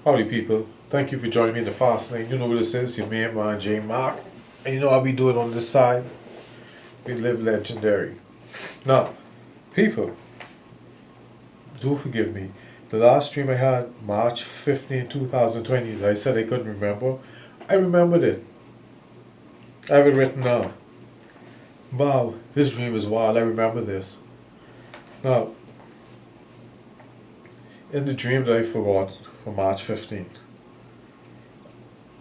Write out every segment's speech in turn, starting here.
Howdy people, thank you for joining me in the Fassst Lane. You know what this is, your man, Jay Mack. And you know I'll be doing on this side. We live legendary. Now, people, do forgive me. The last stream I had, March 15, 2020, I said I couldn't remember. I remembered it. I have it written down. Wow, this dream is wild, I remember this. Now, in the dream that I forgot for March 15th,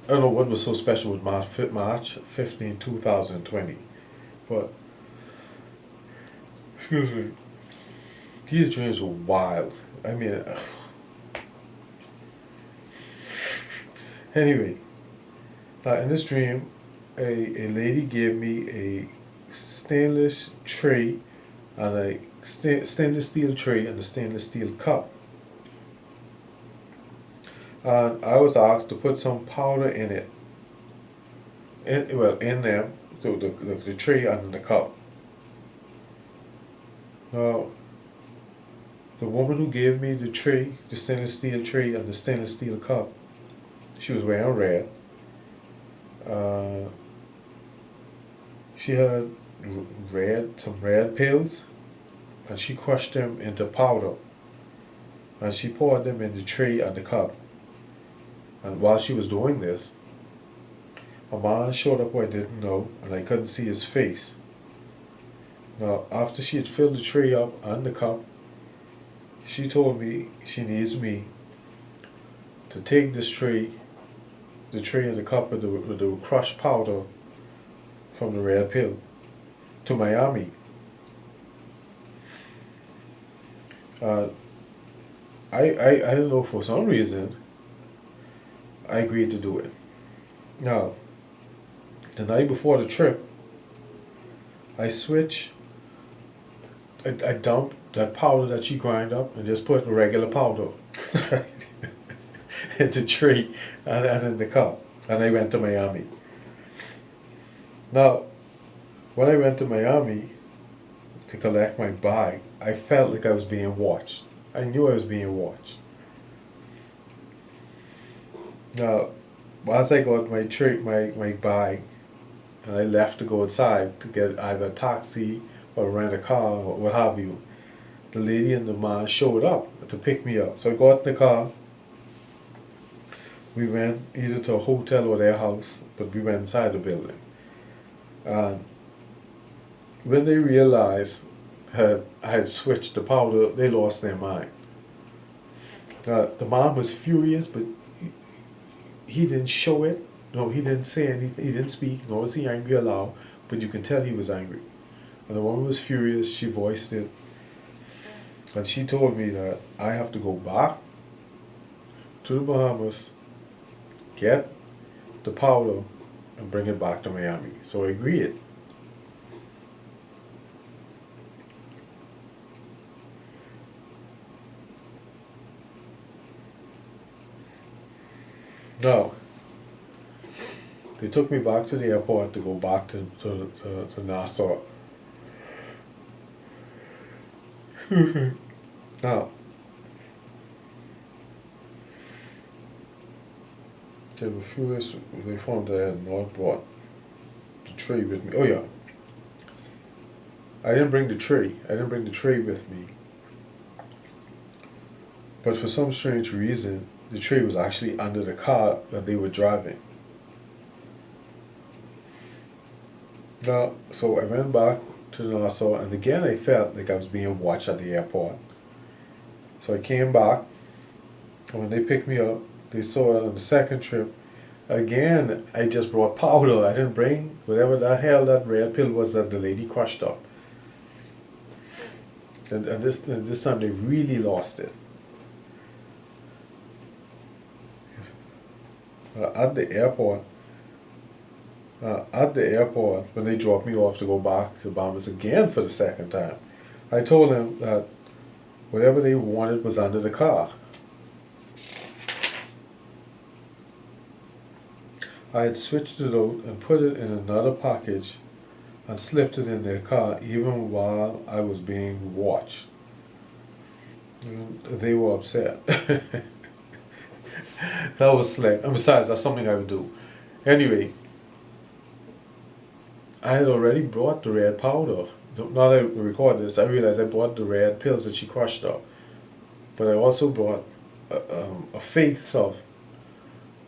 I don't know what was so special with March 15, 2020, but, excuse me, these dreams were wild. I mean, anyway, now in this dream, a lady gave me a stainless tray and a stainless steel tray and a stainless steel cup. And I was asked to put some powder in it. In them, the tray and the cup. Now, the woman who gave me the tray, the stainless steel tray and the stainless steel cup, she was wearing red. She had some red pills, and she crushed them into powder. And she poured them in the tray and the cup. And while she was doing this, a man showed up who I didn't know, and I couldn't see his face. Now, after she had filled the tray up and the cup, she told me she needs me to take this tray, the tray and the cup with the crushed powder from the red pill, to Miami. I don't know, for some reason, I agreed to do it. Now, the night before the trip, I dumped that powder that she grind up and just put regular powder into the tray and in the cup. And I went to Miami. Now, when I went to Miami to collect my bag, I felt like I was being watched. I knew I was being watched. Now, once I got my bag, and I left to go outside to get either a taxi or rent a car or what have you, the lady and the man showed up to pick me up. So I got in the car. We went either to a hotel or their house, but we went inside the building. And when they realized I had switched the powder, they lost their mind. The man was furious, but he didn't show it. No, he didn't say anything. He didn't speak. Nor was he angry aloud, but you can tell he was angry. And the woman was furious. She voiced it. And she told me that I have to go back to the Bahamas, get the powder, and bring it back to Miami. So I agreed. Now, they took me back to the airport to go back to Nassau. Now, they were furious. They found that I had not brought the tray with me. Oh yeah, I didn't bring the tray. I didn't bring the tray with me. But for some strange reason, the tray was actually under the car that they were driving. Now, so I went back to Nassau, and again I felt like I was being watched at the airport. So I came back, and when they picked me up, they saw it on the second trip. Again, I just brought powder. I didn't bring whatever the hell that red pill was that the lady crushed up. And this time they really lost it. At the airport, when they dropped me off to go back to Bahamas again for the second time, I told them that whatever they wanted was under the car. I had switched it out and put it in another package and slipped it in their car even while I was being watched. They were upset. That was slick. And besides, that's something I would do. Anyway, I had already brought the red powder. Now that I record this, I realized I bought the red pills that she crushed up. But I also brought a fake stuff.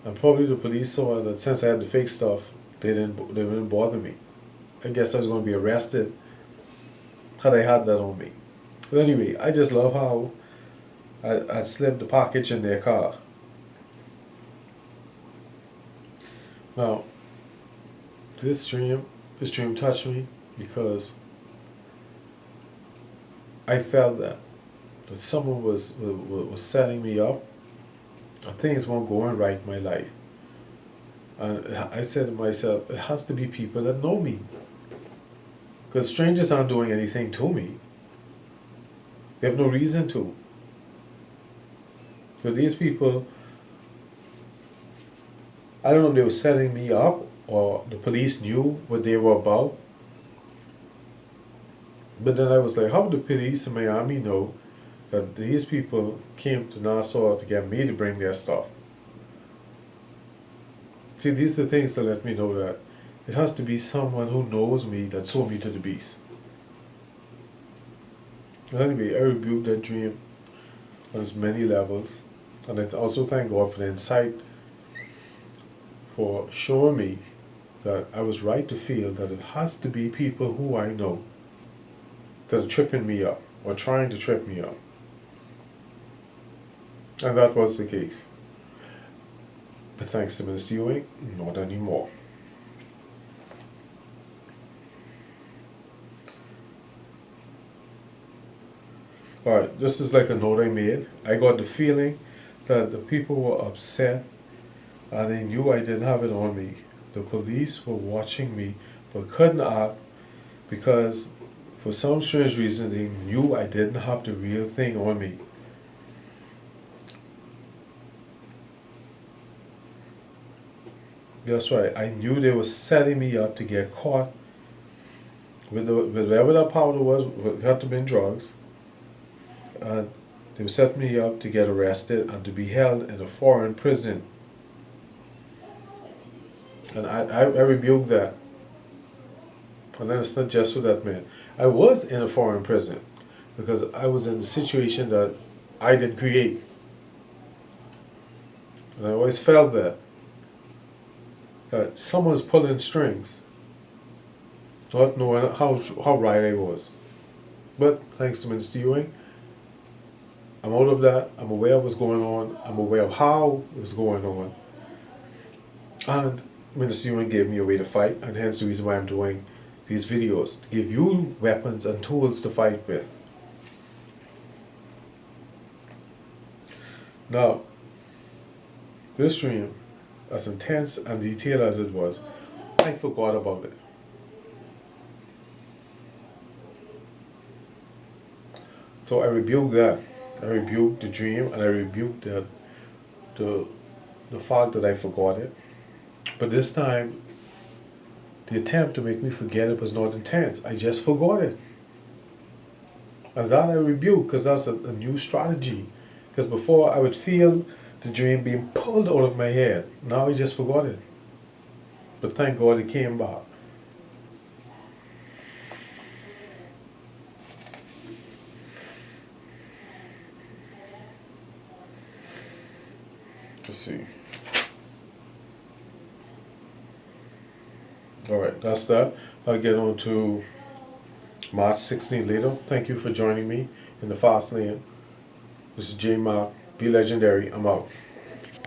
And probably the police saw that since I had the fake stuff, they didn't bother me. I guess I was going to be arrested had I had that on me. But anyway, I just love how I slipped the package in their car. Now, this dream touched me because I felt that someone was setting me up. Things weren't going right in my life. And I said to myself, it has to be people that know me. Because strangers aren't doing anything to me. They have no reason to. But these people, I don't know if they were setting me up or the police knew what they were about. But then I was like, how would the police in Miami know that these people came to Nassau to get me to bring their stuff? See, these are the things that let me know that it has to be someone who knows me that sold me to the beast. Anyway, I rebuked that dream on its many levels. And I also thank God for the insight for showing me that I was right to feel that it has to be people who I know that are tripping me up or trying to trip me up. And that was the case. But thanks to Minister Ewing, not anymore. Alright, this is like a note I made. I got the feeling that the people were upset and they knew I didn't have it on me. The police were watching me but couldn't act because for some strange reason they knew I didn't have the real thing on me. That's right, I knew they were setting me up to get caught with whatever that powder was. It had to be drugs. And they were setting me up to get arrested and to be held in a foreign prison. And I rebuked that. And that's not just what that meant. I was in a foreign prison because I was in a situation that I didn't create. And I always felt that someone's pulling strings, not knowing how right I was. But thanks to Minister Ewing, I'm out of that. I'm aware of what's going on. I'm aware of how it was going on. And Minister Ewing gave me a way to fight, and hence the reason why I'm doing these videos, to give you weapons and tools to fight with. Now, this dream, as intense and detailed as it was, I forgot about it. So I rebuked that. I rebuked the dream, and I rebuked the fact that I forgot it. But this time, the attempt to make me forget it was not intense. I just forgot it. And that I rebuked, because that's a new strategy. Because before I would feel the dream being pulled out of my head. Now I just forgot it. But thank God it came back. Let's see. Alright, that's that. I'll get on to March 16th later. Thank you for joining me in the Fassst Lane. This is Jay Mack. Be legendary. I'm out.